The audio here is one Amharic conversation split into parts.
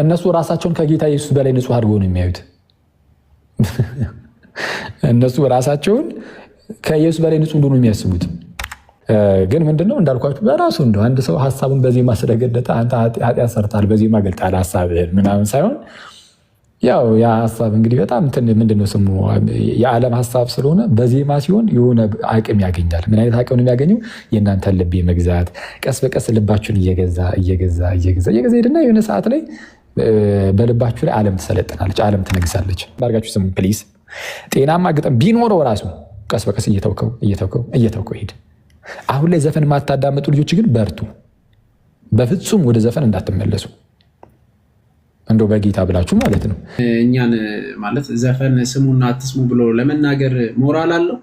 እነሱ ራሳቸውን ከጌታ ኢየሱስ በላይ ንጹህ አድርገው ነው የሚያዩት። እነሱ ራሳቸውን ከኢየሱስ በላይ ንጹህ እንደሆኑ የሚያስቡት ግን ምንድነው እንዳልኳችሁ በራሱ እንደው አንድ ሰው ሐሳቡን በዜማ ስለገለጠ አንተ ኃጢአት ሰርታል በዜማ ገልጣል ሐሳብህን ምናምን ሳይሆን ያው ያ ሐሳብ እንግዲህ በጣም ምንድነው ስሙ የዓለም ሐሳብ ስለሆነ በዜማ ሲሆን የሆነ አቅም ያገኛል። ምን አይነት አቅም ነው የሚያገኘው? የእናንተን ልብ የመግዛት ቀስ በቀስ ልባችሁን እየገዛ ይሄድና የሆነ ሰዓት ላይ በልባችሁ ላይ ዓለም ትሰለጥናለች፣ ዓለም ትነግሳለች። ባርጋችሁ ስሙ ፕሊዝ። ጤናማ ግጥም ቢኖረው ራሱ ቀስ በቀስ እየተውከው ሄድ። አሁን ላይ ዘፈን የማታዳምጡ ልጆች ግን በርቱ፣ በፍጹም ወደ ዘፈን እንዳትመለሱ እንደው በጌታ ብላችሁ ማለት ነው። እኛን ማለት ዘፈን ስሙና አትስሙ ብሎ ለመናገር ሞራል አለው።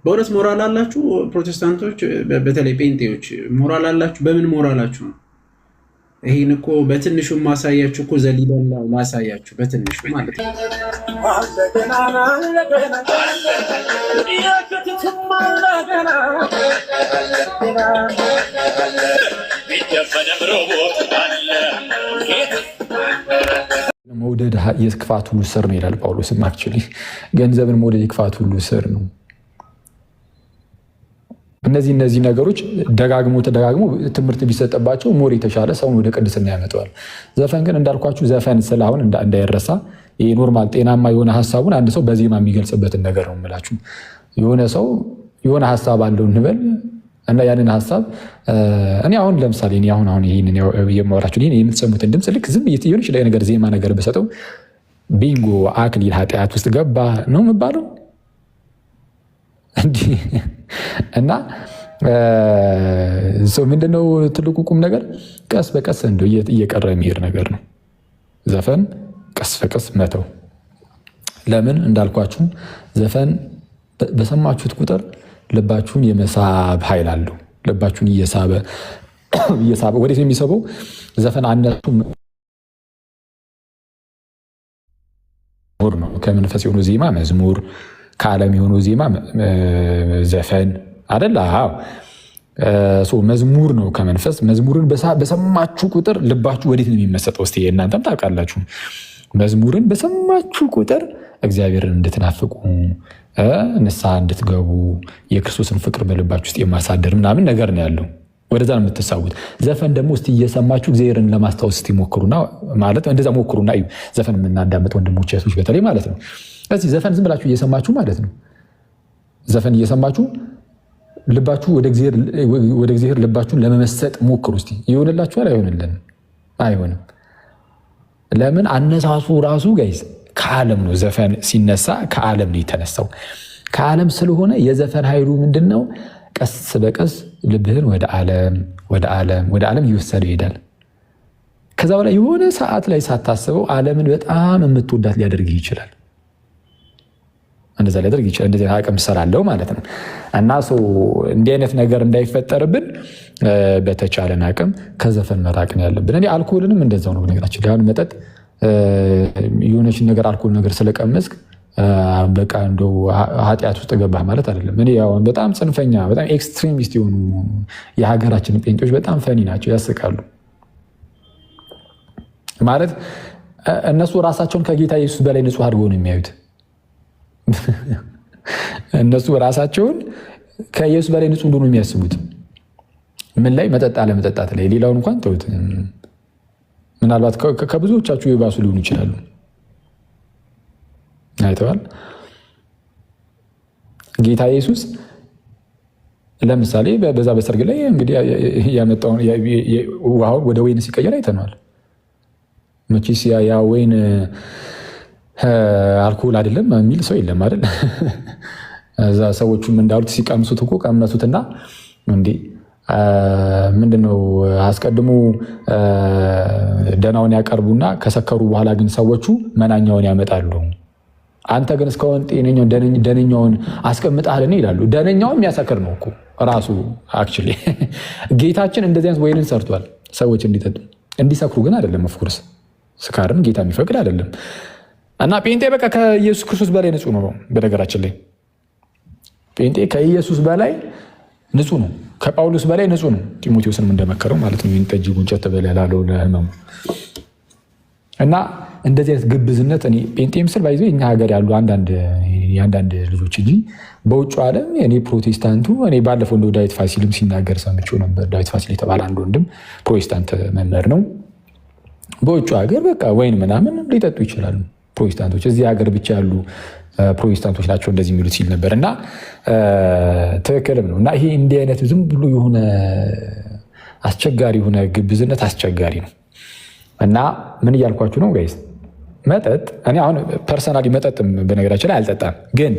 በእውነት ሞራል አላችሁ ፕሮቴስታንቶች፣ በተለይ ጴንጤዎች ሞራል አላችሁ። በምን ሞራላችሁ ነው? ይህን እኮ በትንሹ ማሳያችሁ እኮ ዘሊበን ማሳያችሁ በትንሹ ማለት ነው። መውደድ የክፋት ሁሉ ስር ነው ይላል ጳውሎስ። አክቹዋሊ ገንዘብን መውደድ የክፋት ሁሉ ስር ነው። እነዚህ ነገሮች ደጋግሞ ትምህርት ቢሰጥባቸው ሞር የተሻለ ሰውን ወደ ቅድስና ያመጣዋል። ዘፈን ግን እንዳልኳችሁ ዘፈን ስለአሁን እንዳይረሳ ይሄ ኖርማል ጤናማ የሆነ ሀሳቡን አንድ ሰው በዜማ የሚገልጽበትን ነገር ነው የምላችሁ። የሆነ ሰው የሆነ ሀሳብ አለው እንበል እና ያንን ሀሳብ እኔ አሁን ለምሳሌ እኔ አሁን ይሄንን የማወራችሁ ይሄን የምትሰሙትን ድምፅ ልክ ዝም የሆነች ላይ ነገር ዜማ ነገር በሰጠው ቢንጎ አክሊል ኃጢአት ውስጥ ገባ ነው የሚባለው እንዲህ እና ምንድነው ትልቁ ቁም ነገር ቀስ በቀስ እንደው እየቀረ የሚሄድ ነገር ነው። ዘፈን ቀስ በቀስ መተው። ለምን እንዳልኳችሁ ዘፈን በሰማችሁት ቁጥር ልባችሁን የመሳብ ኃይል አለው። ልባችሁን እየሳበ ወዴት ነው የሚሰበው? ዘፈን አነቱ መዝሙር ነው። ከመንፈስ የሆኑ ዜማ መዝሙር፣ ከዓለም የሆኑ ዜማ ዘፈን አይደል? መዝሙር ነው ከመንፈስ። መዝሙርን በሰማችሁ ቁጥር ልባችሁ ወዴት ነው የሚመሰጠው? እስቲ እናንተም ታውቃላችሁ። መዝሙርን በሰማችሁ ቁጥር እግዚአብሔርን እንድትናፍቁ ንስሐ እንድትገቡ የክርስቶስን ፍቅር በልባችሁ ውስጥ የማሳደር ምናምን ነገር ነው ያለው። ወደዛ ነው የምትሳቡት። ዘፈን ደግሞ እስቲ እየሰማችሁ እግዚአብሔርን ለማስታወስ እስቲ ሞክሩና ማለት እንደዛ ሞክሩና እዩ። ዘፈን የምናዳምጥ ወንድሞች እህቶች በተለይ ማለት ነው። ስለዚህ ዘፈን ዝም ብላችሁ እየሰማችሁ ማለት ነው። ዘፈን እየሰማችሁ ልባችሁ ወደ እግዚአብሔር ልባችሁን ለመመሰጥ ሞክሩ እስቲ። ይሆንላችኋል? አይሆንልንም? አይሆንም። ለምን? አነሳሱ ራሱ ጋይዝ ከዓለም ነው። ዘፈን ሲነሳ ከዓለም ነው የተነሳው። ከዓለም ስለሆነ የዘፈን ኃይሉ ምንድን ነው? ቀስ በቀስ ልብህን ወደ ዓለም እየወሰደ ይሄዳል። ከዛ በላይ የሆነ ሰዓት ላይ ሳታስበው ዓለምን በጣም የምትወዳት ሊያደርግህ ይችላል። እንደዛ ሊያደርግ ይችላል። እንደዚህ አቅም ስላለው ማለት ነው። እና እንዲህ አይነት ነገር እንዳይፈጠርብን በተቻለን አቅም ከዘፈን መራቅ ነው ያለብን። እኔ አልኮልንም እንደዛው ነው ነገራችን። ሊሆን መጠጥ የሆነችን ነገር አልኮል ነገር ስለቀመስክ በቃ እንደው ኃጢአት ውስጥ ገባህ ማለት አይደለም። እኔ ያው በጣም ጽንፈኛ በጣም ኤክስትሪሚስት የሆኑ የሀገራችን ጴንጤዎች በጣም ፈኒ ናቸው፣ ያስቃሉ። ማለት እነሱ ራሳቸውን ከጌታ ኢየሱስ በላይ ንጹህ አድርገው ነው የሚያዩት። እነሱ ራሳቸውን ከኢየሱስ በላይ ንጹህ እንደሆኑ የሚያስቡት ምን ላይ? መጠጥ አለመጠጣት ላይ። ሌላውን እንኳን ተውት። ምናልባት ከብዙዎቻችሁ የባሱ ሊሆኑ ይችላሉ። አይተዋል። ጌታ ኢየሱስ ለምሳሌ በዛ በሰርግ ላይ እንግዲህ ያመጣውን ውሃውን ወደ ወይን ሲቀየር አይተነዋል። መቼስ ያ ወይን አልኮል አይደለም የሚል ሰው የለም አይደል? እዛ ሰዎቹም እንዳሉት ሲቀምሱት እኮ ቀመሱትና እንዴ ምንድነው አስቀድሞ ደናውን ያቀርቡና ከሰከሩ በኋላ ግን ሰዎቹ መናኛውን ያመጣሉ። አንተ ግን እስካሁን ደነኛውን አስቀምጣልን ይላሉ። ደነኛው የሚያሰክር ነው እኮ ራሱ። አክቹሊ ጌታችን እንደዚህ አይነት ወይንን ሰርቷል፣ ሰዎች እንዲጠጡ እንዲሰክሩ ግን አይደለም። ኦፍኮርስ ስካርን ጌታ የሚፈቅድ አይደለም። እና ጴንጤ በቃ ከኢየሱስ ክርስቶስ በላይ ንጹህ ነው። በነገራችን ላይ ጴንጤ ከኢየሱስ በላይ ንጹህ ነው፣ ከጳውሎስ በላይ ንጹህ ነው። ጢሞቴዎስንም እንደመከረው ማለት ነው። ይህን ጠጅ ጉንጨት በላ ላለው ለህመሙ እና እንደዚህ አይነት ግብዝነት እኔ ጴንጤ ምስል ባይዞ እኛ ሀገር ያሉ የአንዳንድ ልጆች እንጂ በውጭ ዓለም እኔ ፕሮቴስታንቱ እኔ ባለፈው እንደ ዳዊት ፋሲልም ሲናገር ሰምቼው ነበር። ዳዊት ፋሲል የተባለ አንድ ወንድም ፕሮቴስታንት መምህር ነው። በውጭ ሀገር በቃ ወይን ምናምን ሊጠጡ ይችላሉ ፕሮቴስታንቶች፣ እዚህ ሀገር ብቻ ያሉ ፕሮቴስታንቶች ናቸው እንደዚህ የሚሉት ሲል ነበር። እና ትክክልም ነው። እና ይሄ እንዲህ አይነት ዝም ብሎ የሆነ አስቸጋሪ የሆነ ግብዝነት አስቸጋሪ ነው። እና ምን እያልኳችሁ ነው ጋይስ? መጠጥ እኔ አሁን ፐርሰናሊ መጠጥም በነገራችን ላይ አልጠጣም፣ ግን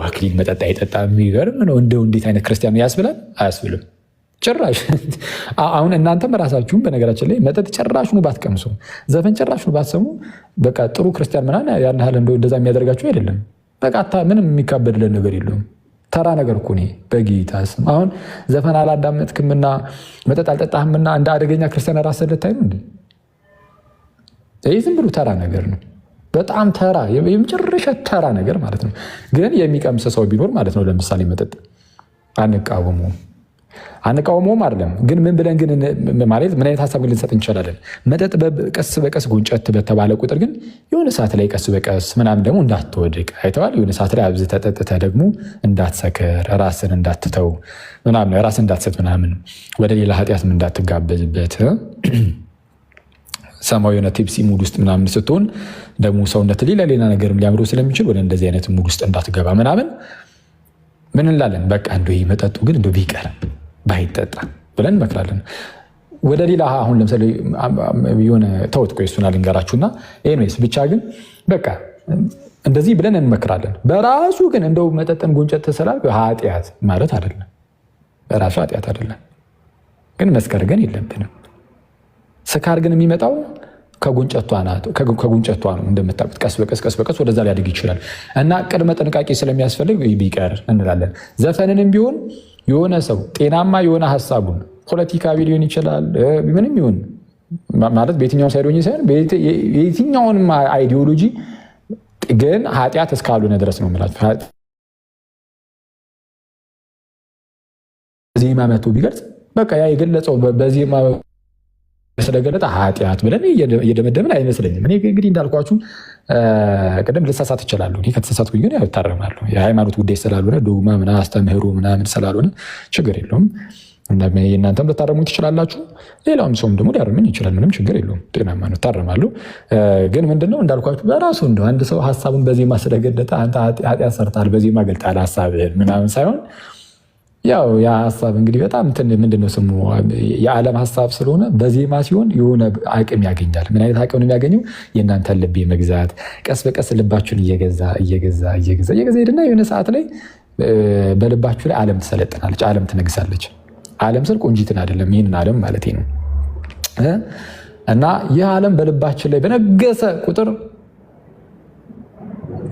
አክሊል መጠጥ አይጠጣም የሚገርም ነው። እንደው እንዴት አይነት ክርስቲያን ያስብላል? አያስብልም ጭራሽ። አሁን እናንተም ራሳችሁም በነገራችን ላይ መጠጥ ጭራሹኑ ባትቀምሱ፣ ዘፈን ጭራሹኑ ባትሰሙ በቃ ጥሩ ክርስቲያን ምናምን ያን ያህል እንደዛ የሚያደርጋችሁ አይደለም። በቃ ምንም የሚካበድለን ነገር የለውም። ተራ ነገር እኮ ነው በጌታ ስም። አሁን ዘፈን አላዳመጥክምና መጠጥ አልጠጣህምና እንደ አደገኛ ክርስቲያን ራስህ ልታይ ነው እንዴ? ይህ ዝም ብሎ ተራ ነገር ነው። በጣም ተራ የመጨረሻ ተራ ነገር ማለት ነው። ግን የሚቀምስ ሰው ቢኖር ማለት ነው ለምሳሌ መጠጥ አንቃወመውም አይደለም። ግን ምን ብለን ግን ማለት ምን አይነት ሀሳብ ልንሰጥ እንችላለን? መጠጥ ቀስ በቀስ ጎንጨት በተባለ ቁጥር ግን የሆነ ሰዓት ላይ ቀስ በቀስ ምናምን ደግሞ እንዳትወድቅ አይተዋል። የሆነ ሰዓት ላይ አብዝተህ ጠጥተህ ደግሞ እንዳትሰክር፣ ራስን እንዳትተው ምናምን፣ ራስን እንዳትሰጥ ምናምን፣ ወደ ሌላ ኃጢአትም እንዳትጋበዝበት ሰማያዊ የሆነ ቲፕሲ ሙድ ውስጥ ምናምን ስትሆን ደግሞ ሰውነት ሌላ ነገርም ሊያምሮ ስለሚችል ወደ እንደዚህ አይነት ሙድ ውስጥ እንዳትገባ ምናምን ምን እንላለን? በቃ እንደው መጠጡ ግን እንደው ቢቀር ባይጠጣ ብለን እንመክራለን። ወደ ሌላ አሁን ለምሳሌ የሆነ ተውት፣ ቆይ እሱን አልንገራችሁና ኤኒዌይስ ብቻ ግን በቃ እንደዚህ ብለን እንመክራለን። በራሱ ግን እንደው መጠጥን ጎንጨት ተሰላል ኃጢአት ማለት አይደለም፣ በራሱ ኃጢአት አይደለም። ግን መስከር ግን የለብንም። ስካር ግን የሚመጣው ከጉንጨቷ ነው እንደምታውቁት። ቀስ በቀስ ወደዛ ሊያድግ ይችላል እና ቅድመ ጥንቃቄ ስለሚያስፈልግ ቢቀር እንላለን። ዘፈንንም ቢሆን የሆነ ሰው ጤናማ የሆነ ሀሳቡን ፖለቲካዊ ሊሆን ይችላል ምንም ይሁን ማለት በየትኛው ሳይዶኝ ሳይሆን የትኛውንም አይዲዮሎጂ ግን ኃጢአት እስካልሆነ ድረስ ነው የምላቸው። ዜማ መቶ ቢገልጽ በቃ ያ የገለጸው በዜማ ስለገለጠ ኃጢአት ብለን እየደመደምን አይመስለኝም። እኔ እንግዲህ እንዳልኳችሁ ቅድም ልሳሳት እችላለሁ። እኔ ከተሳሳትኩኝ ግን ያው እታረማለሁ። የሃይማኖት ጉዳይ ስላልሆነ ዶግማ ምናምን አስተምህሮ ምናምን ስላልሆነ ችግር የለውም። እናንተም ልታረሙ ትችላላችሁ፣ ሌላውም ሰውም ደግሞ ሊያርምን ይችላል። ምንም ችግር የለውም። ጤናማ ነው፣ እታረማለሁ። ግን ምንድነው እንዳልኳችሁ በራሱ እንደው አንድ ሰው ሀሳቡን በዜማ ስለገለጠ አንተ ኃጢአት ሰርተሃል በዜማ ገልጠሃል ሀሳብህን ምናምን ሳይሆን ያው ያ ሀሳብ እንግዲህ በጣም ምንድነው ስሙ የዓለም ሀሳብ ስለሆነ በዜማ ሲሆን የሆነ አቅም ያገኛል። ምን አይነት አቅም ነው የሚያገኘው? የእናንተን ልብ መግዛት፣ ቀስ በቀስ ልባችሁን እየገዛ ሄድና የሆነ ሰዓት ላይ በልባችሁ ላይ ዓለም ትሰለጥናለች፣ ዓለም ትነግሳለች። ዓለም ስል ቆንጂትን አይደለም፣ ይህንን ዓለም ማለት ነው። እና ይህ ዓለም በልባችን ላይ በነገሰ ቁጥር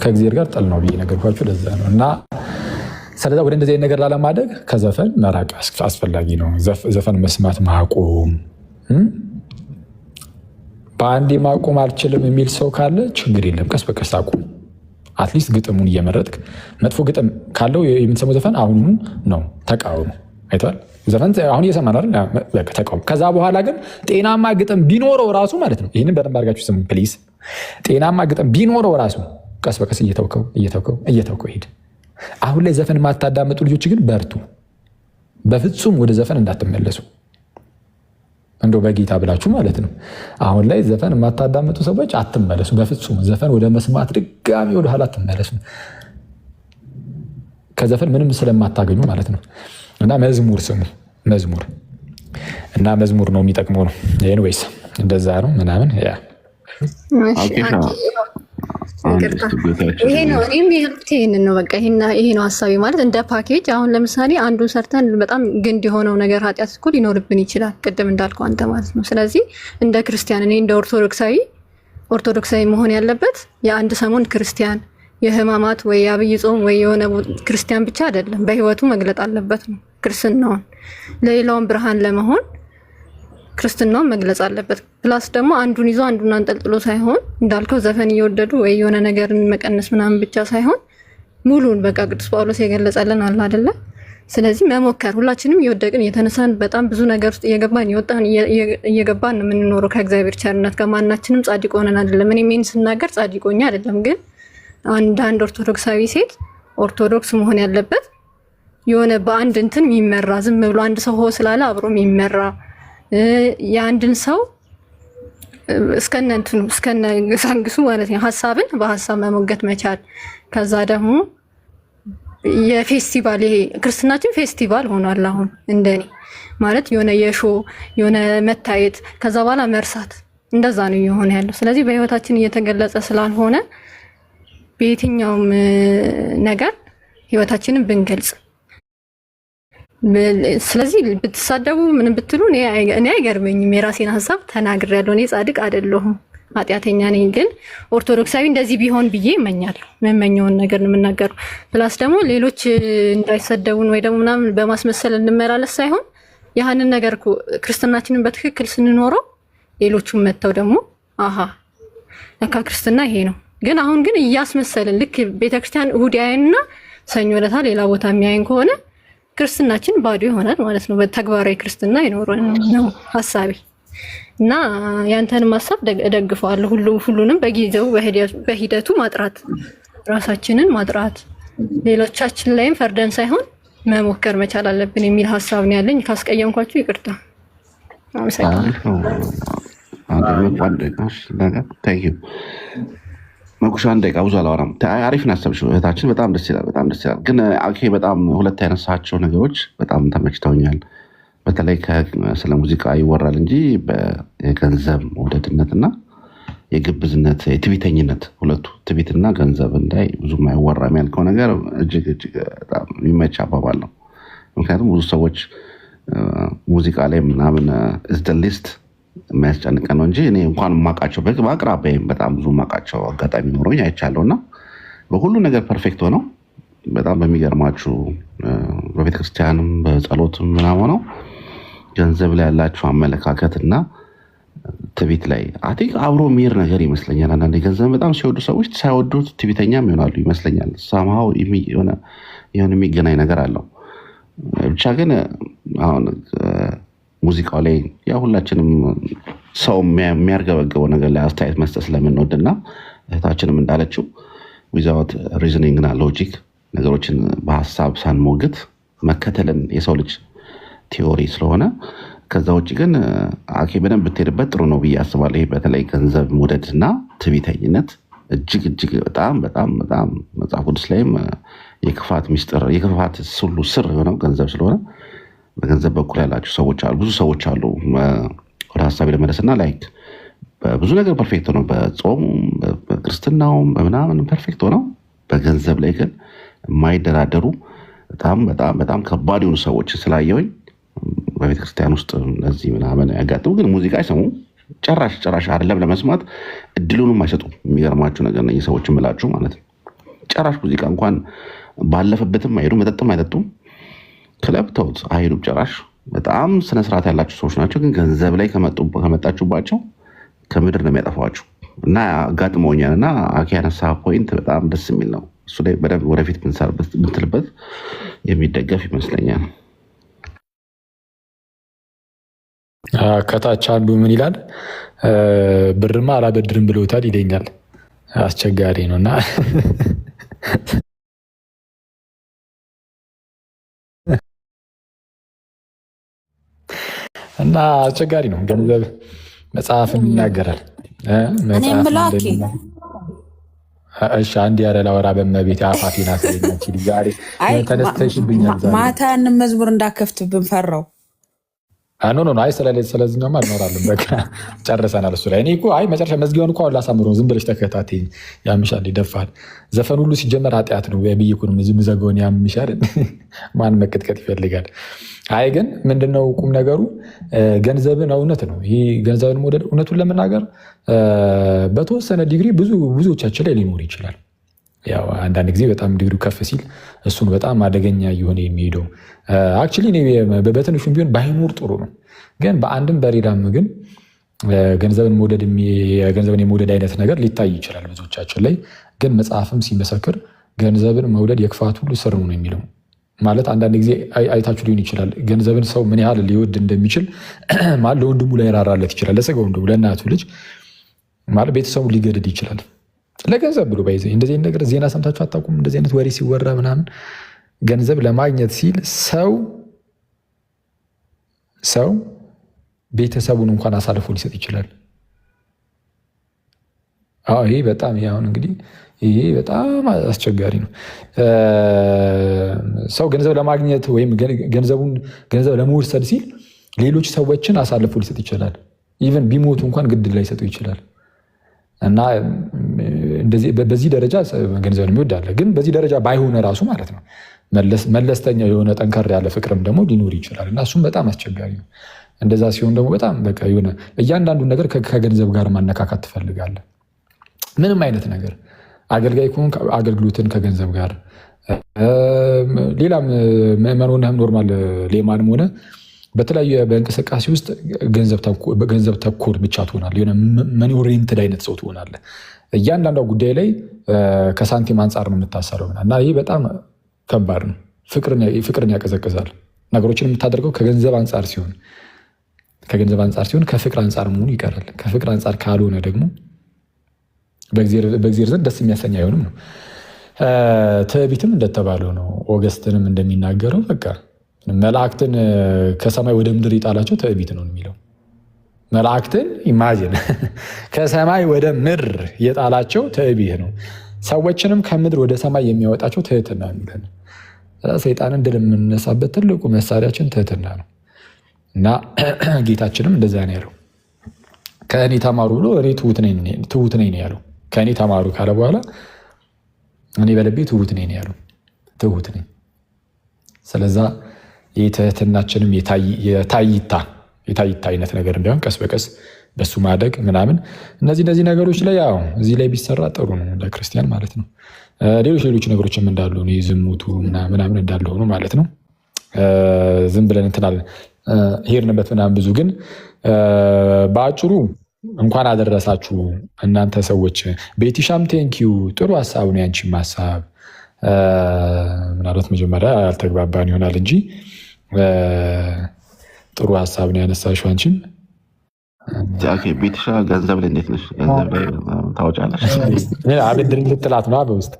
ከእግዚአብሔር ጋር ጠል ነው ብዬ ነገርኳችሁ። ለዛ ነው እና ስለዛ ወደ እንደዚህ ነገር ላለማደግ ከዘፈን መራቅ አስፈላጊ ነው። ዘፈን መስማት ማቆም፣ በአንዴ ማቆም አልችልም የሚል ሰው ካለ ችግር የለም፣ ቀስ በቀስ አቁም። አትሊስት ግጥሙን እየመረጥክ መጥፎ ግጥም ካለው የምትሰማው ዘፈን አሁኑ ነው ተቃውሞ። አይተዋል ዘፈን አሁን እየሰማን አይደል? ተቃውሞ። ከዛ በኋላ ግን ጤናማ ግጥም ቢኖረው ራሱ ማለት ነው፣ ይህንን በደንብ አድርጋችሁ ስሙ ፕሊዝ። ጤናማ ግጥም ቢኖረው ራሱ ቀስ በቀስ እየተውከው ሂድ። አሁን ላይ ዘፈን የማታዳምጡ ልጆች ግን በርቱ፣ በፍጹም ወደ ዘፈን እንዳትመለሱ። እንደው በጌታ ብላችሁ ማለት ነው። አሁን ላይ ዘፈን የማታዳምጡ ሰዎች አትመለሱ፣ በፍጹም ዘፈን ወደ መስማት ድጋሚ ወደ ኋላ አትመለሱ። ከዘፈን ምንም ስለማታገኙ ማለት ነው። እና መዝሙር ስሙ፣ መዝሙር ነው የሚጠቅመው ነው። ኤኒዌይስ እንደዛ ነው ምናምን ያ ይሄ ነው። እኔም ይሄንን ነው በቃ ይሄ ነው ሀሳቤ ማለት እንደ ፓኬጅ። አሁን ለምሳሌ አንዱን ሰርተን በጣም ግንድ የሆነው ነገር ኃጢአት እኮ ሊኖርብን ይችላል፣ ቅድም እንዳልከው አንተ ማለት ነው። ስለዚህ እንደ ክርስቲያን እኔ እንደ ኦርቶዶክሳዊ መሆን ያለበት የአንድ ሰሞን ክርስቲያን የህማማት ወይ የአብይ ጾም ወይ የሆነ ክርስቲያን ብቻ አይደለም፣ በህይወቱ መግለጥ አለበት ነው ክርስትናውን። ለሌላውን ብርሃን ለመሆን ክርስትናውን መግለጽ አለበት። ፕላስ ደግሞ አንዱን ይዞ አንዱን አንጠልጥሎ ሳይሆን እንዳልከው ዘፈን እየወደዱ ወይ የሆነ ነገርን መቀነስ ምናምን ብቻ ሳይሆን ሙሉን በቃ ቅዱስ ጳውሎስ የገለጸልን አለ አይደለ? ስለዚህ መሞከር ሁላችንም እየወደቅን እየተነሳን በጣም ብዙ ነገር ውስጥ እየገባን ነው የምንኖረው ከእግዚአብሔር ቸርነት ጋር። ማናችንም ጻድቅ ሆነን አይደለም። እኔ ምን ስናገር ጻድቅ ሆኜ አይደለም፣ ግን አንድ ኦርቶዶክሳዊ ሴት ኦርቶዶክስ መሆን ያለበት የሆነ በአንድ እንትን የሚመራ ዝም ብሎ አንድ ሰው ሆ ስላለ አብሮ የሚመራ የአንድን ሰው እስከነ እንትኑ እስከነ ግሳንግሱ ማለት ነው ሐሳብን በሐሳብ መሞገት መቻል። ከዛ ደግሞ የፌስቲቫል ይሄ ክርስትናችን ፌስቲቫል ሆኗል አሁን እንደኔ ማለት የሆነ የሆነ መታየት ከዛ በኋላ መርሳት እንደዛ ነው የሆነ ያለው። ስለዚህ በህይወታችን እየተገለጸ ስላልሆነ በየትኛውም ነገር ህይወታችንን ብንገልጽ ስለዚህ ብትሳደቡ ምን ብትሉ እኔ አይገርመኝም። የራሴን ሐሳብ ተናግሬያለሁ። እኔ ጻድቅ አይደለሁም ኃጢአተኛ ነኝ። ግን ኦርቶዶክሳዊ እንደዚህ ቢሆን ብዬ እመኛለሁ። የምመኘውን ነገር ነው የምናገረው። ፕላስ ደግሞ ሌሎች እንዳይሰደቡን ወይ ደግሞ ምናምን በማስመሰል እንመላለስ ሳይሆን ያህንን ነገር እኮ ክርስትናችንን በትክክል ስንኖረው ሌሎቹም መተው ደግሞ አሃ ለካ ክርስትና ይሄ ነው። ግን አሁን ግን እያስመሰልን ልክ ቤተክርስቲያን እሑድ ያይንና ሰኞ ዕለት ሌላ ቦታ የሚያይን ከሆነ ክርስትናችን ባዶ ይሆናል ማለት ነው። በተግባራዊ ክርስትና ይኖረን ነው ሐሳቤ እና ያንተንም ሐሳብ እደግፈዋለሁ። ሁሉንም በጊዜው በሂደቱ ማጥራት፣ ራሳችንን ማጥራት፣ ሌሎቻችን ላይም ፈርደን ሳይሆን መሞከር መቻል አለብን የሚል ሐሳብ ነው ያለኝ። ካስቀየምኳችሁ ይቅርታ። አመሰግናለሁ። መኩሻ አንድ ደቂቃ ብዙ አላወራም። አሪፍ ናሰብሽው እህታችን፣ በጣም ደስ ይላል፣ በጣም ደስ ይላል። ግን አኬ በጣም ሁለት ያነሳቸው ነገሮች በጣም ተመችተውኛል። በተለይ ስለ ሙዚቃ ይወራል እንጂ የገንዘብ መውደድነትና የግብዝነት የትዕቢተኝነት ሁለቱ ትዕቢትና ገንዘብ እንዳይ ብዙም አይወራም ያልከው ነገር እጅግ እጅግ በጣም የሚመች አባባል ነው። ምክንያቱም ብዙ ሰዎች ሙዚቃ ላይ ምናምን ሊስት የሚያስጨንቀን ነው እንጂ እኔ እንኳን የማውቃቸው በአቅራቢያዬም በጣም ብዙ የማውቃቸው አጋጣሚ ኖሮኝ አይቻለሁ እና በሁሉ ነገር ፐርፌክት ሆነው በጣም በሚገርማችሁ በቤተክርስቲያንም በጸሎትም ምናምን ሆነው ገንዘብ ላይ ያላቸው አመለካከት እና ትዕቢት ላይ አቲክ አብሮ የሚሄድ ነገር ይመስለኛል። አንዳንድ ገንዘብ በጣም ሲወዱ ሰዎች ሳይወዱት ትዕቢተኛም ይሆናሉ ይመስለኛል። ሳምሃው የሆነ የሚገናኝ ነገር አለው። ብቻ ግን አሁን ሙዚቃው ላይ ያ ሁላችንም ሰው የሚያርገበገበው ነገር ላይ አስተያየት መስጠት ስለምንወድና እህታችንም እንዳለችው ዊዛውት ሪዝኒንግ እና ሎጂክ ነገሮችን በሀሳብ ሳንሞግት መከተልን የሰው ልጅ ቲዎሪ ስለሆነ ከዛ ውጭ ግን አኬ በደንብ ብትሄድበት ጥሩ ነው ብዬ አስባለሁ። ይሄ በተለይ ገንዘብ መውደድ እና ትዕቢተኝነት እጅግ እጅግ በጣም በጣም በጣም መጽሐፍ ቅዱስ ላይም የክፋት ሚስጥር የክፋት ሁሉ ስር የሆነው ገንዘብ ስለሆነ በገንዘብ በኩል ያላቸው ሰዎች አሉ፣ ብዙ ሰዎች አሉ። ወደ ሀሳብ ለመለስና ላይክ ብዙ ነገር ፐርፌክት ነው፣ በጾሙም በክርስትናውም በምናምን ፐርፌክት ሆነው በገንዘብ ላይ ግን የማይደራደሩ በጣም በጣም በጣም ከባድ የሆኑ ሰዎች ስላየሁኝ በቤተክርስቲያን ውስጥ እነዚህ ምናምን ያጋጥሙ፣ ግን ሙዚቃ አይሰሙ ጨራሽ አይደለም ለመስማት እድሉንም አይሰጡም። የሚገርማችሁ ነገር ነው ሰዎች ምላችሁ ማለት ነው። ጨራሽ ሙዚቃ እንኳን ባለፈበትም አይሄዱም፣ መጠጥም አይጠጡም፣ ክለብ ተውት አይሄዱም ጨራሽ። በጣም ስነስርዓት ያላቸው ሰዎች ናቸው። ግን ገንዘብ ላይ ከመጣችሁባቸው ከምድር ነው የሚያጠፋችሁ እና አጋጥመውኛል። እና አኬ ያነሳ ፖይንት በጣም ደስ የሚል ነው። እሱ ላይ በደንብ ወደፊት ብንትልበት የሚደገፍ ይመስለኛል። ከታች አንዱ ምን ይላል? ብርማ አላበድርም ብሎታል ይለኛል። አስቸጋሪ ነው እና እና አስቸጋሪ ነው። ገንዘብ መጽሐፍም ይናገራል። እሺ አንድ ያለ ላወራ በመቤት አፋፊና ስለኛችል ዛሬ ተነስተሽብኛል። ማታ ያንን መዝሙር እንዳከፍትብን ፈራው። ኖ አይ ስለዚህኛውማ አልኖራለን። በቃ ጨርሰናል። እሱ ላይ እኔ እኮ አይ መጨረሻ መዝጊያውን እኮ አሁን ላሳምሮ ዝም ብለሽ ተከታተይኝ። ያምሻል፣ ይደፋል። ዘፈን ሁሉ ሲጀመር ኃጢአት ነው ብዬሽ እኮ ነው የምዘጋውን። ያምሻል። ማን መቀጥቀጥ ይፈልጋል? አይ ግን ምንድነው ቁም ነገሩ? ገንዘብን እውነት ነው ይሄ ገንዘብን መውደድ እውነቱን ለመናገር በተወሰነ ዲግሪ ብዙዎቻችን ላይ ሊኖር ይችላል። ያው አንዳንድ ጊዜ በጣም ዲግሪው ከፍ ሲል እሱን በጣም አደገኛ እየሆነ የሚሄደው አክቹዋሊ በትንሹም ቢሆን ባይኖር ጥሩ ነው። ግን በአንድም በሌላም ግን ገንዘብን የመውደድ አይነት ነገር ሊታይ ይችላል ብዙዎቻችን ላይ። ግን መጽሐፍም ሲመሰክር ገንዘብን መውደድ የክፋት ሁሉ ስር ነው የሚለው። ማለት አንዳንድ ጊዜ አይታችሁ ሊሆን ይችላል። ገንዘብን ሰው ምን ያህል ሊወድ እንደሚችል ማለት ለወንድሙ ላይ ራራለት ይችላል። ለስጋ ወንድሙ ለእናቱ ልጅ ማለት ቤተሰቡ ሊገድድ ይችላል ለገንዘብ ብሎ ባይዘ እንደዚህ አይነት ነገር ዜና ሰምታችሁ አታውቁም? እንደዚህ አይነት ወሬ ሲወራ ምናምን ገንዘብ ለማግኘት ሲል ሰው ቤተሰቡን እንኳን አሳልፎ ሊሰጥ ይችላል። ይሄ በጣም አሁን እንግዲህ ይሄ በጣም አስቸጋሪ ነው። ሰው ገንዘብ ለማግኘት ወይም ገንዘብ ለመውሰድ ሲል ሌሎች ሰዎችን አሳልፎ ሊሰጥ ይችላል። ኢቨን ቢሞቱ እንኳን ግድ ላይሰጡ ይችላል። እና በዚህ ደረጃ ገንዘብ የሚወድ አለ። ግን በዚህ ደረጃ ባይሆነ ራሱ ማለት ነው መለስተኛ የሆነ ጠንከር ያለ ፍቅርም ደግሞ ሊኖር ይችላል። እና እሱም በጣም አስቸጋሪ ነው። እንደዛ ሲሆን ደግሞ በጣም በቃ የሆነ እያንዳንዱን ነገር ከገንዘብ ጋር ማነካካት ትፈልጋለህ። ምንም አይነት ነገር አገልጋይ ከሆንክ አገልግሎትን ከገንዘብ ጋር፣ ሌላም ምዕመን ሆነህም ኖርማል ሌማንም ሆነ በተለያዩ በእንቅስቃሴ ውስጥ ገንዘብ ተኮር ብቻ ትሆናለህ። የሆነ መኒ ኦሪየንትድ አይነት ሰው ትሆናለህ። እያንዳንዷ ጉዳይ ላይ ከሳንቲም አንጻር ነው የምታሰረው እና ይህ በጣም ከባድ ነው። ፍቅርን ያቀዘቅዛል። ነገሮችን የምታደርገው ከገንዘብ አንጻር ሲሆን ከፍቅር አንጻር መሆኑ ይቀራል። ከፍቅር አንጻር ካልሆነ ደግሞ በእግዚአብሔር ዘንድ ደስ የሚያሰኝ አይሆንም ነው። ትዕቢትም እንደተባለው ነው። ኦገስትንም እንደሚናገረው በቃ መላእክትን ከሰማይ ወደ ምድር ይጣላቸው ትዕቢት ነው የሚለው። መላእክትን ኢማጂን ከሰማይ ወደ ምድር የጣላቸው ትዕቢት ነው። ሰዎችንም ከምድር ወደ ሰማይ የሚያወጣቸው ትህትና የሚለን። ሰይጣንን ድል የምንነሳበት ትልቁ መሳሪያችን ትህትና ነው እና ጌታችንም እንደዛ ነው ያለው። ከእኔ ተማሩ ብሎ እኔ ትሁት ነኝ ነው ያለው። ከእኔ ተማሩ ካለ በኋላ እኔ በልቤ ትሁት ነኝ ነው ያለው። ትሁት ነኝ። ስለዛ የትህትናችንም የታይታ አይነት ነገር እንዲሆን ቀስ በቀስ በሱ ማደግ ምናምን እነዚህ ነገሮች ላይ ያው እዚህ ላይ ቢሰራ ጥሩ ነው ለክርስቲያን ማለት ነው። ሌሎች ነገሮችም እንዳሉ ነው፣ ዝሙቱ ምናምን እንዳለ ሆኖ ማለት ነው። ዝም ብለን እንትናል ሄድንበት ምናምን ብዙ ግን በአጭሩ እንኳን አደረሳችሁ እናንተ ሰዎች። ቤቲሻም ቴንኪዩ ጥሩ ሀሳብ ነው ያንቺም ሀሳብ። ምናልባት መጀመሪያ ያልተግባባን ይሆናል እንጂ ጥሩ ሀሳብ ነው ያነሳሽው አንቺም። ቤቲሻ ገንዘብ ላይ እንዴት ነሽ? ገንዘብ ላይ ታወጫለሽ? አብድር ልጥላት ነው በውስጥ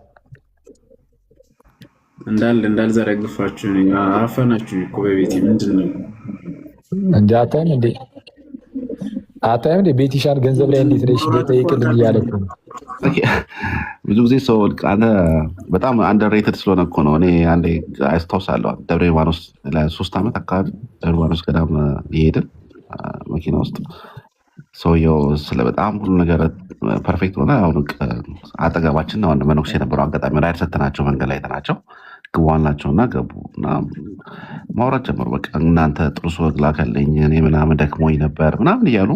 እንዳልዘረግፋችሁ አፈናችሁ እኮ በቤቴ ምንድን ነው እንዲ አታይም እንደ ቤቲሻን ገንዘብ ላይ እንዴት ነሽ ጠይቅልኝ እያለ እኮ ነው። ብዙ ጊዜ ሰው አንተ በጣም አንደርሬትድ ስለሆነ እኮ ነው። እኔ አንዴ አስታውሳለሁ ደብረ ሊባኖስ ለ3 ዓመት አካባቢ ደብረ ሊባኖስ ገዳም የሄድን መኪና ውስጥ ሰውየው በጣም ሁሉ ነገር ፐርፌክት ሆነ። አሁን አጠገባችን አሁን መነኩሴ የነበረው አጋጣሚ ራይድ ሰተናቸው መንገድ ላይ ተናቸው ግቧን ናቸውና ገቡ እና ማውራት ጀመሩ። በቃ እናንተ ጥሩ ሰው ላከልኝ እኔ ምናምን ደክሞኝ ነበር ምናምን እያሉ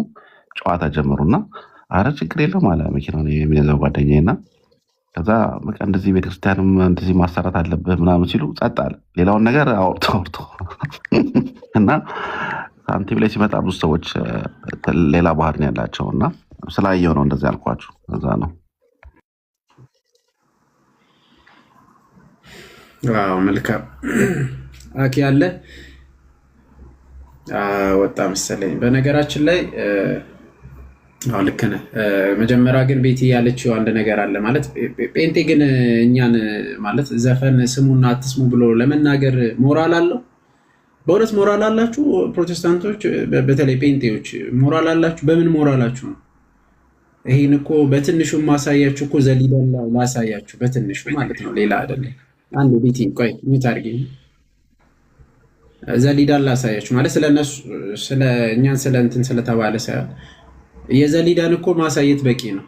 ጨዋታ ጀመሩና አረ ችግር የለም አለ መኪናውን የሚነዛው ጓደኛዬ እና ከዛ በቃ እንደዚህ ቤተክርስቲያንም እንደዚህ ማሰራት አለብህ ምናምን ሲሉ ጸጥ አለ። ሌላውን ነገር አውርቶ እና ሳንቲም ላይ ሲመጣ ብዙ ሰዎች ሌላ ባህሪ ነው ያላቸው እና ስላየው ነው እንደዚህ ያልኳችሁ። እዛ ነው። መልካም አኪ ያለ ወጣ መሰለኝ። በነገራችን ላይ ልክ ነህ። መጀመሪያ ግን ቤቲ ያለችው አንድ ነገር አለ ማለት ጴንጤ ግን እኛን ማለት ዘፈን ስሙና አትስሙ ብሎ ለመናገር ሞራል አለው። በእውነት ሞራል አላችሁ ፕሮቴስታንቶች፣ በተለይ ጴንጤዎች ሞራል አላችሁ። በምን ሞራላችሁ ነው? ይህን እኮ በትንሹ ማሳያችሁ እኮ ዘሊዳን ላሳያችሁ በትንሹ ማለት ነው፣ ሌላ አይደለም። አንድ ቤቲ ቆይ ሚት አድርጊ። ዘሊዳን ላሳያችሁ ማለት ስለነሱ እኛን ስለተባለ ሳይሆን የዘሊዳን እኮ ማሳየት በቂ ነው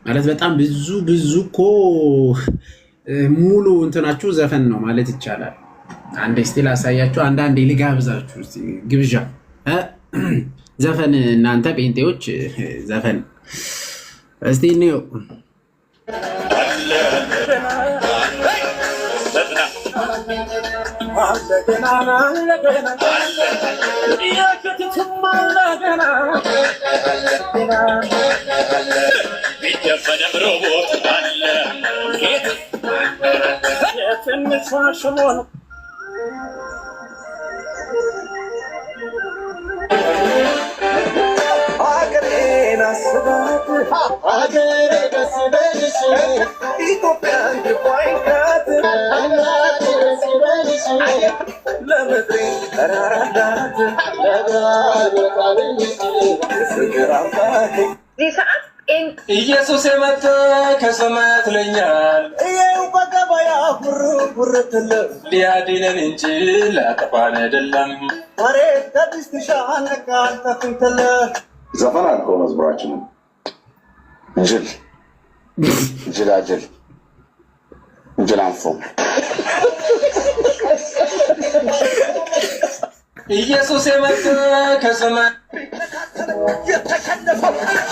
ማለት በጣም ብዙ እኮ ሙሉ እንትናችሁ ዘፈን ነው ማለት ይቻላል። አንዴ እስቲ ላሳያችሁ፣ አንዳንዴ ልጋብዛችሁ ግብዣ ዘፈን። እናንተ ጴንጤዎች ዘፈን እስቲ እንየው። ኢየሱስ የመጣ ከሰማያት ለኛል ሊያድነን እንጂ ሊያጠፋን አይደለም። ዘፈን አልከው መዝሙራችንን ጅላጅል ጅላንፎ ኢየሱስ የመጣ ከሰማያት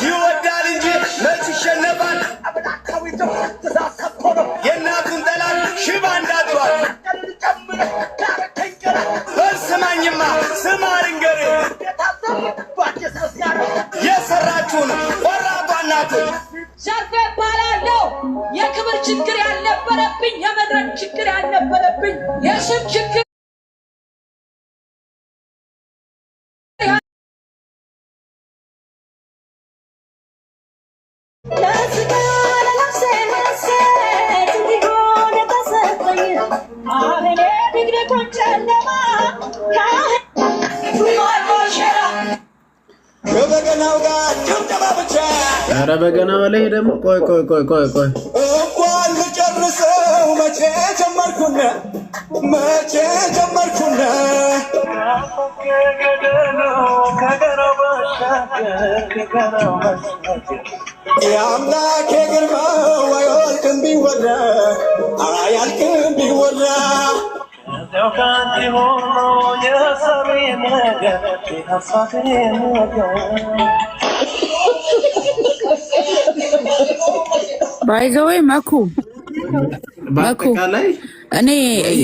ይወዳል እንጂ መች ይሸነፋል? የእናቱን ጠላት ሽባ እንዳጥሯል። በስማኝማ ስማ ልንገርህ የሰራችውን ቆራጧ እናትን ሸርፌ እባላለሁ። የክብር ችግር ያልነበረብኝ፣ የመድረክ ችግር ያልነበረብኝ፣ የስም ችግር በበገናው ጋር ጭብጨባ ብቻ። ኧረ በገናው ላይ ደግሞ ቆይ እንኳን ልጨርሰው መቼ ጀመርኩና የአምላኬ ግርማው አያልቅም ቢወራ ባይዘወይ መኩ በአጠቃላይ እኔ ይሄ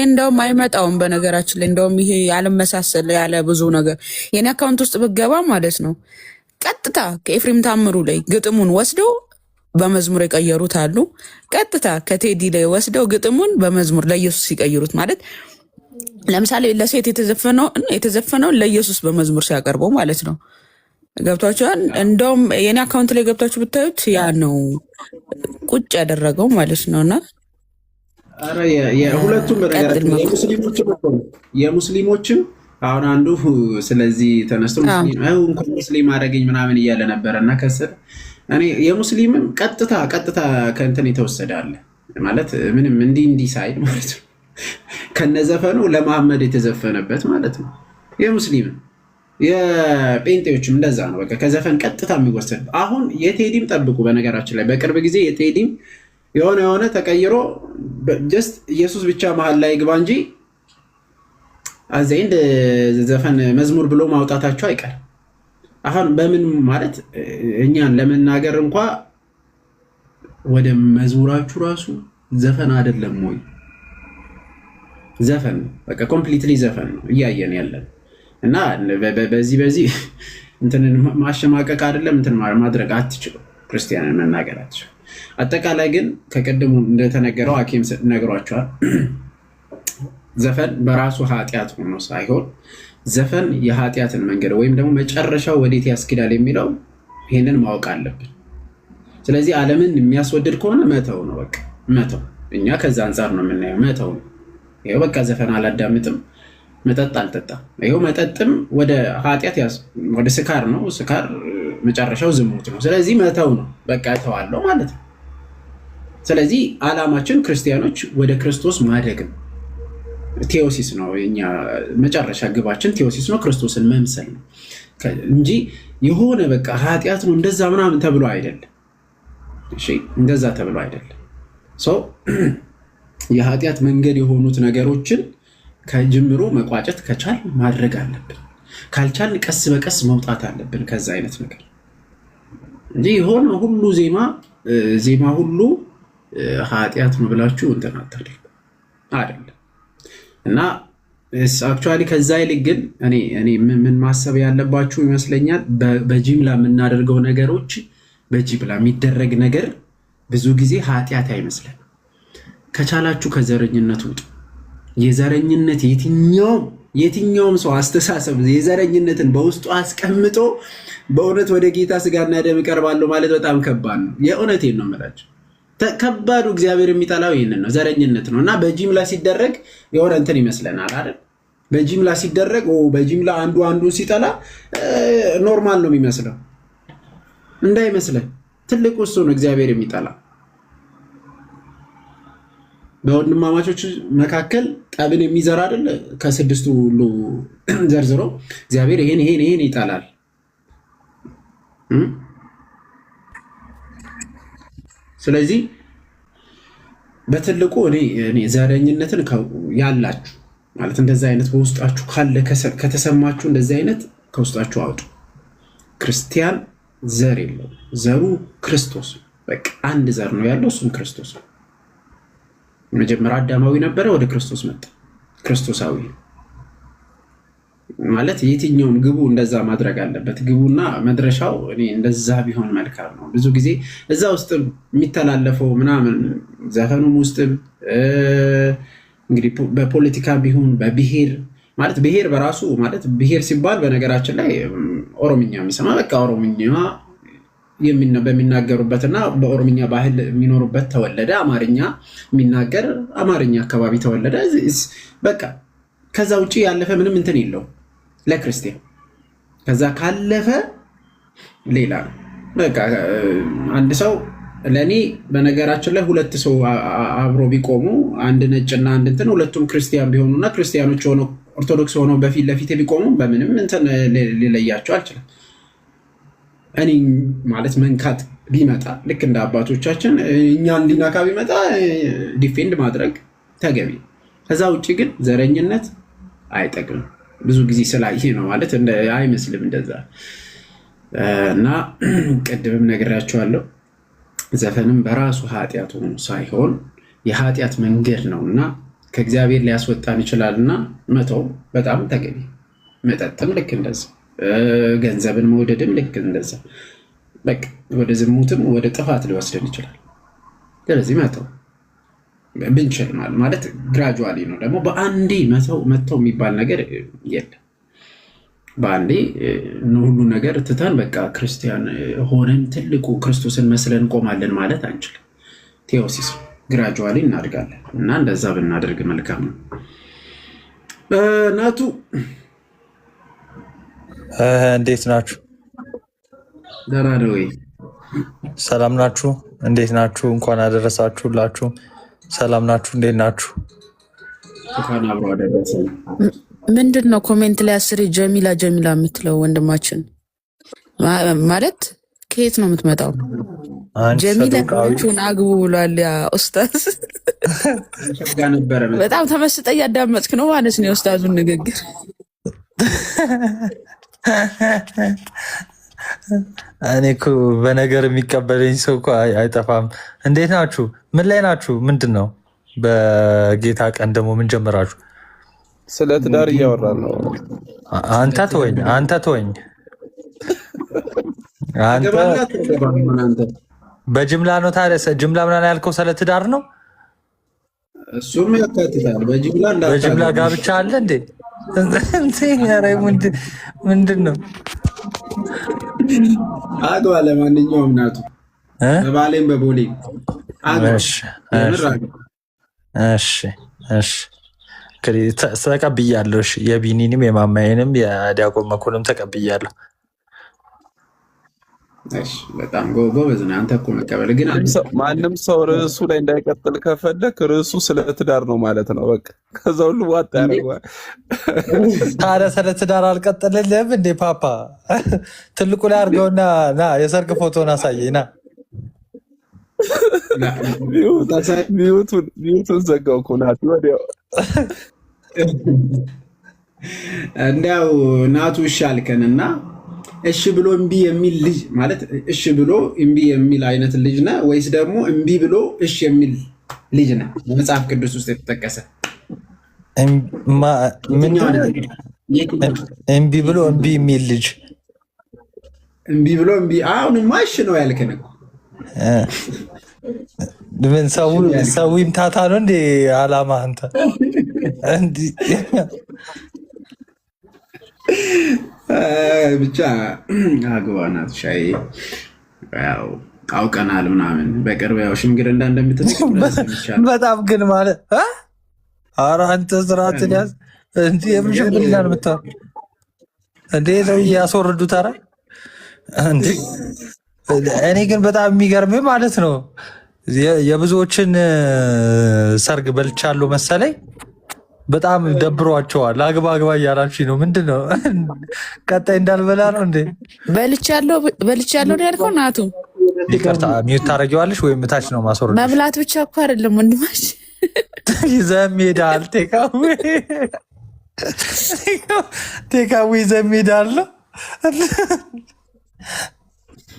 እንደውም አይመጣውም። በነገራችን ላይ እንደውም ይሄ ያለመሳሰል ያለ ብዙ ነገር የኔ አካውንት ውስጥ ብገባ ማለት ነው ቀጥታ ከኤፍሬም ታምሩ ላይ ግጥሙን ወስደው በመዝሙር የቀየሩት አሉ። ቀጥታ ከቴዲ ላይ ወስደው ግጥሙን በመዝሙር ለኢየሱስ ሲቀይሩት ማለት ለምሳሌ ለሴት የተዘፈነው ለኢየሱስ በመዝሙር ሲያቀርበው ማለት ነው። ገብቷችኋል? እንደውም የኔ አካውንት ላይ ገብታችሁ ብታዩት ያ ነው ቁጭ ያደረገው ማለት ነውና ኧረ የሁለቱም የሙስሊሞችም አሁን አንዱ ስለዚህ ተነስቶ እንኳን ሙስሊም አደረገኝ ምናምን እያለ ነበረ እና ከስር እኔ የሙስሊምም ቀጥታ ከእንትን የተወሰደ አለ ማለት ምንም እንዲህ ሳይል ማለት ነው ከነዘፈኑ ለመሐመድ የተዘፈነበት ማለት ነው። የሙስሊምም የጴንጤዎችም እንደዛ ነው። በቃ ከዘፈን ቀጥታ የሚወሰድ አሁን የቴዲም ጠብቁ። በነገራችን ላይ በቅርብ ጊዜ የቴዲም የሆነ ተቀይሮ ጀስት ኢየሱስ ብቻ መሀል ላይ ግባ እንጂ አዘይንድ ዘፈን መዝሙር ብሎ ማውጣታቸው አይቀርም። አሁን በምን ማለት እኛን ለመናገር እንኳ ወደ መዝሙራችሁ ራሱ ዘፈን አይደለም ወይ? ዘፈን ነው በቃ ኮምፕሊትሊ ዘፈን ነው እያየን ያለን እና በዚህ እንትን ማሸማቀቅ አይደለም እንትን ማድረግ አትችሉም። ክርስቲያንን መናገር አትችሉም። አጠቃላይ ግን ከቀደሙ እንደተነገረው ሐኪም ነግሯቸዋል። ዘፈን በራሱ ኃጢአት ሆኖ ሳይሆን ዘፈን የኃጢአትን መንገድ ወይም ደግሞ መጨረሻው ወዴት ያስኪዳል የሚለው ይህንን ማወቅ አለብን። ስለዚህ ዓለምን የሚያስወድድ ከሆነ መተው ነው በቃ መተው። እኛ ከዛ አንጻር ነው የምናየው፣ መተው ነው። ይኸው በቃ ዘፈን አላዳምጥም፣ መጠጥ አልጠጣም። ይኸው መጠጥም ወደ ኃጢአት ወደ ስካር ነው። ስካር መጨረሻው ዝሙት ነው። ስለዚህ መተው ነው በቃ እተዋለሁ ማለት ነው። ስለዚህ ዓላማችን ክርስቲያኖች ወደ ክርስቶስ ማደግ ነው። ቴዎሲስ ነው የኛ መጨረሻ ግባችን፣ ቴዎሲስ ነው፣ ክርስቶስን መምሰል ነው እንጂ የሆነ በቃ ኃጢአት ነው እንደዛ ምናምን ተብሎ አይደለም። እሺ እንደዛ ተብሎ አይደለም። የኃጢአት መንገድ የሆኑት ነገሮችን ከጅምሩ መቋጨት ከቻል ማድረግ አለብን። ካልቻል ቀስ በቀስ መውጣት አለብን ከዛ አይነት ነገር እንጂ የሆነ ሁሉ ዜማ ሁሉ ኃጢአት ነው ብላችሁ እንትን አታድርጉ አይደለም። እና አክቹዋሊ ከዛ ይልቅ ግን እኔ ምን ማሰብ ያለባችሁ ይመስለኛል፣ በጅምላ የምናደርገው ነገሮች በጅምላ የሚደረግ ነገር ብዙ ጊዜ ኃጢአት አይመስለን። ከቻላችሁ ከዘረኝነት ውጡ። የዘረኝነት የትኛውም ሰው አስተሳሰብ የዘረኝነትን በውስጡ አስቀምጦ በእውነት ወደ ጌታ ስጋና ደም እቀርባለሁ ማለት በጣም ከባድ ነው። የእውነቴን ነው የምላቸው። ከባዱ እግዚአብሔር የሚጠላው ይህንን ነው፣ ዘረኝነት ነው። እና በጅምላ ሲደረግ የሆነ እንትን ይመስለናል አይደል? በጅምላ ሲደረግ በጅምላ አንዱ አንዱን ሲጠላ ኖርማል ነው የሚመስለው። እንዳይመስለን፣ ትልቁ እሱ ነው እግዚአብሔር የሚጠላ። በወንድማማቾች መካከል ጠብን የሚዘራ አይደል? ከስድስቱ ሁሉ ዘርዝሮ እግዚአብሔር ይሄን ይጠላል። ስለዚህ በትልቁ እኔ ዘረኝነትን ያላችሁ ማለት እንደዚህ አይነት በውስጣችሁ ካለ ከተሰማችሁ እንደዚህ አይነት ከውስጣችሁ አውጡ። ክርስቲያን ዘር የለው፣ ዘሩ ክርስቶስ። በቃ አንድ ዘር ነው ያለው፣ እሱም ክርስቶስ ነው። መጀመሪያ አዳማዊ ነበረ፣ ወደ ክርስቶስ መጣ። ክርስቶሳዊ ማለት የትኛውም ግቡ እንደዛ ማድረግ አለበት። ግቡና መድረሻው እኔ እንደዛ ቢሆን መልካም ነው። ብዙ ጊዜ እዛ ውስጥም የሚተላለፈው ምናምን ዘፈኑም ውስጥም እንግዲህ በፖለቲካ ቢሆን በብሔር ማለት ብሔር በራሱ ማለት ብሔር ሲባል በነገራችን ላይ ኦሮምኛ የሚሰማ በቃ ኦሮምኛ በሚናገሩበትና በኦሮምኛ ባህል የሚኖሩበት ተወለደ። አማርኛ የሚናገር አማርኛ አካባቢ ተወለደ። በቃ ከዛ ውጭ ያለፈ ምንም እንትን የለው ለክርስቲያን። ከዛ ካለፈ ሌላ ነው። በቃ አንድ ሰው ለእኔ በነገራችን ላይ ሁለት ሰው አብሮ ቢቆሙ አንድ ነጭና አንድ እንትን ሁለቱም ክርስቲያን ቢሆኑና ክርስቲያኖች ሆነው ኦርቶዶክስ ሆነው በፊት ለፊት ቢቆሙ በምንም እንትን ሊለያቸው አልችልም። እኔ ማለት መንካት ቢመጣ ልክ እንደ አባቶቻችን እኛን ሊነካ ቢመጣ ዲፌንድ ማድረግ ተገቢ። ከዛ ውጭ ግን ዘረኝነት አይጠቅምም። ብዙ ጊዜ ስላየ ነው ማለት አይመስልም እንደዛ። እና ቅድምም ነግራችኋለሁ፣ ዘፈንም በራሱ ኃጢአት ሆኖ ሳይሆን የኃጢአት መንገድ ነው እና ከእግዚአብሔር ሊያስወጣን ይችላልና መተው በጣም ተገቢ። መጠጥም ልክ እንደዛ፣ ገንዘብን መውደድም ልክ እንደዛ። በቃ ወደ ዝሙትም ወደ ጥፋት ሊወስደን ይችላል። ስለዚህ መተው ብንችል ማለት ግራጁዋሊ ነው። ደግሞ በአንዴ መተው የሚባል ነገር የለም። በአንዴ ሁሉ ነገር ትተን በቃ ክርስቲያን ሆነን ትልቁ ክርስቶስን መስለን እንቆማለን ማለት አንችልም። ቴዎሲስ ግራጁዋሊ እናድጋለን እና እንደዛ ብናደርግ መልካም ነው። ናቱ እንዴት ናችሁ? ደህና ነው ወይ? ሰላም ናችሁ? እንዴት ናችሁ? እንኳን አደረሳችሁላችሁ። ሰላም ናችሁ? እንዴት ናችሁ? እንኳን አብሮ አደረሰ። ምንድን ነው ኮሜንት ላይ አስሬ ጀሚላ ጀሚላ የምትለው ወንድማችን ማለት ከየት ነው የምትመጣው? ጀሚላችሁን አግቡ ብሏል ያ ኡስታዝ። በጣም ተመስጠ እያዳመጥክ ነው ማለት ነው የኡስታዙን ንግግር። እኔ እኮ በነገር የሚቀበለኝ ሰው እኮ አይጠፋም። እንዴት ናችሁ? ምን ላይ ናችሁ? ምንድን ነው በጌታ ቀን ደግሞ ምን ጀመራችሁ? ስለ ትዳር እያወራን ነው። አንተ ተወኝ፣ አንተ ተወኝ። በጅምላ ነው ታዲያ? ጅምላ ምናምን ያልከው ስለ ትዳር ነው? እሱም ያካትታል። በጅምላ ጋብቻ አለ እንዴ? ምንድን ነው? አግባ። ለማንኛውም ናቱ በባሌም በቦሌ ተቀብያለሁ። የቢኒንም የማማዬንም የዲያቆን መኮንም ተቀብያለሁ። በጣም ጎበዝ ነህ አንተ እኮ መቀበል። ግን ማንም ሰው ርዕሱ ላይ እንዳይቀጥል ከፈለክ ርዕሱ ስለ ትዳር ነው ማለት ነው። በቃ ከዛ ሁሉ ዋጣ ያደርገዋል። ታዲያ ስለ ትዳር አልቀጥልልህም እንዴ ፓፓ? ትልቁ ላይ አድርገውና ና የሰርግ ፎቶን አሳየኝ ና። ሚዩቱን ዘጋው እኮ ናቱ ወዲያው። እንዲያው ናቱ እሺ አልከንና እሺ ብሎ እምቢ የሚል ልጅ ማለት እሺ ብሎ እምቢ የሚል አይነት ልጅ ነህ ወይስ ደግሞ እምቢ ብሎ እሺ የሚል ልጅ ነህ? በመጽሐፍ ቅዱስ ውስጥ የተጠቀሰ እምቢ ብሎ እምቢ የሚል ልጅ እምቢ ብሎ እምቢ። አሁንማ እሺ ነው ያልከን እኮ። ምን ሰው ይምታታ ነው እንዴ አላማ? አንተ ብቻ አግባናት ሻይ ያው አውቀናል ምናምን በቅርብ ያው ሽምግልና እንደምትልክ በጣም ግን ማለት ኧረ አንተ ስርዓትን ያዝ እንዴ! የምሽምግልና ነው የምታወራው እንዴ? ነው ያስወርዱት። ኧረ እንዴ! እኔ ግን በጣም የሚገርምህ ማለት ነው የብዙዎችን ሰርግ በልቻለሁ መሰለኝ። በጣም ደብሯቸዋል። አግባ አግባ እያላችሁ ነው። ምንድን ነው ቀጣይ እንዳልበላ ነው እንዴ? በልቻለሁ ነው ያልከው ናቱ? ይቅርታ ሚዩት ታደርጊዋለሽ ወይም ታች ነው ማስወረድ? መብላት ብቻ እኮ አይደለም ወንድማች፣ ይዘም ሄዳል። ቴካዊ ይዘም ሄዳል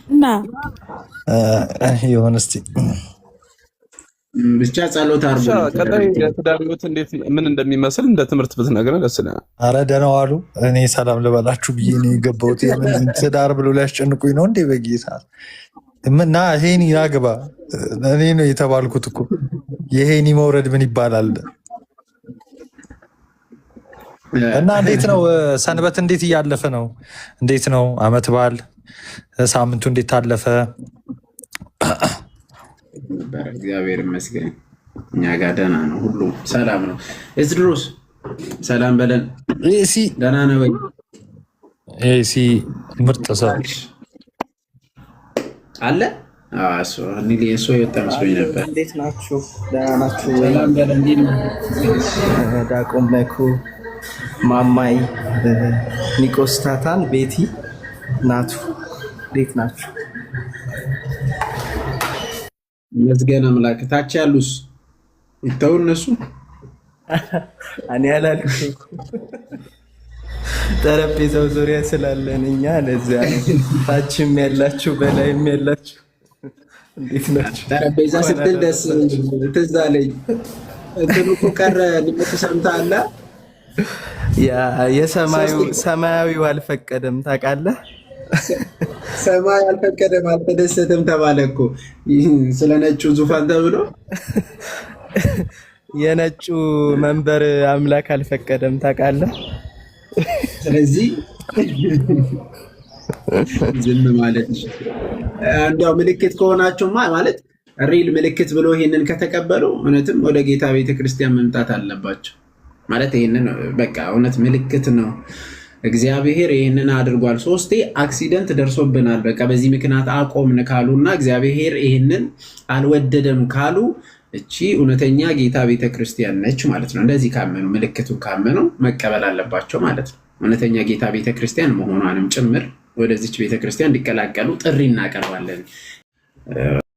እና ይሁን እስኪ ብቻ ጸሎት አርጉ። ቀጣይ የትዳር ህይወት እንዴት ምን እንደሚመስል እንደ ትምህርት ብትነግረን ደስ ይላል። ኧረ ደህና ዋሉ። እኔ ሰላም ልበላችሁ ብዬ ነው የገባሁት። የምን ትዳር ብሎ ሊያስጨንቁኝ ነው እንዴ? በጌታ እና ሄኒ አግባ እኔ ነው የተባልኩት እኮ። የሄኒ መውረድ ምን ይባላል? እና እንዴት ነው ሰንበት? እንዴት እያለፈ ነው? እንዴት ነው አመት በዓል ሳምንቱ እንዴት ታለፈ? እግዚአብሔር ይመስገን እኛ ጋር ደህና ነው፣ ሁሉም ሰላም ነው። እስድሮስ ሰላም በለን። ደህና ነው ወይ? ኤሲ ምርጥ ሰው አለ። እሱ የወጣ መስሎኝ ነበር። እንዴት ናችሁ? ደህና ናችሁ? ሰላም በለን። ዳቆም ለኩ ማማይ ኒቆስታታን ቤቲ ናቱ እንዴት ናችሁ? መስገን አምላክ። ታች ያሉስ ይተው እነሱ እኔ አላልኩም። ጠረጴዛው ዙሪያ ስላለን እኛ ለዚያ ታችም ያላችሁ በላይም ያላችሁ እንዴት ናችሁ? ጠረጴዛ ስትል ደስ ትዝ አለኝ። እንትኑ እኮ ቀረ ልምት ሰምተሃል? ሰማያዊው አልፈቀደም ታውቃለህ? ሰማይ አልፈቀደም አልተደሰተም ተባለ እኮ ስለ ነጩ ዙፋን ተብሎ። የነጩ መንበር አምላክ አልፈቀደም ታውቃለህ? ስለዚህ ዝም ማለት እንዲያው ምልክት ከሆናቸውማ ማለት ሪል ምልክት ብሎ ይሄንን ከተቀበሉ እውነትም ወደ ጌታ ቤተክርስቲያን መምጣት አለባቸው። ማለት ይሄንን በቃ እውነት ምልክት ነው። እግዚአብሔር ይህንን አድርጓል። 3 አክሲደንት ደርሶብናል፣ በቃ በዚህ ምክንያት አቆምን ካሉና እግዚአብሔር ይህንን አልወደደም ካሉ እቺ እውነተኛ ጌታ ቤተክርስቲያን ነች ማለት ነው። እንደዚህ ካመኑ ምልክቱ ካመኑ መቀበል አለባቸው ማለት ነው። እውነተኛ ጌታ ቤተክርስቲያን መሆኗንም ጭምር ወደዚች ቤተክርስቲያን እንዲቀላቀሉ ጥሪ እናቀርባለን።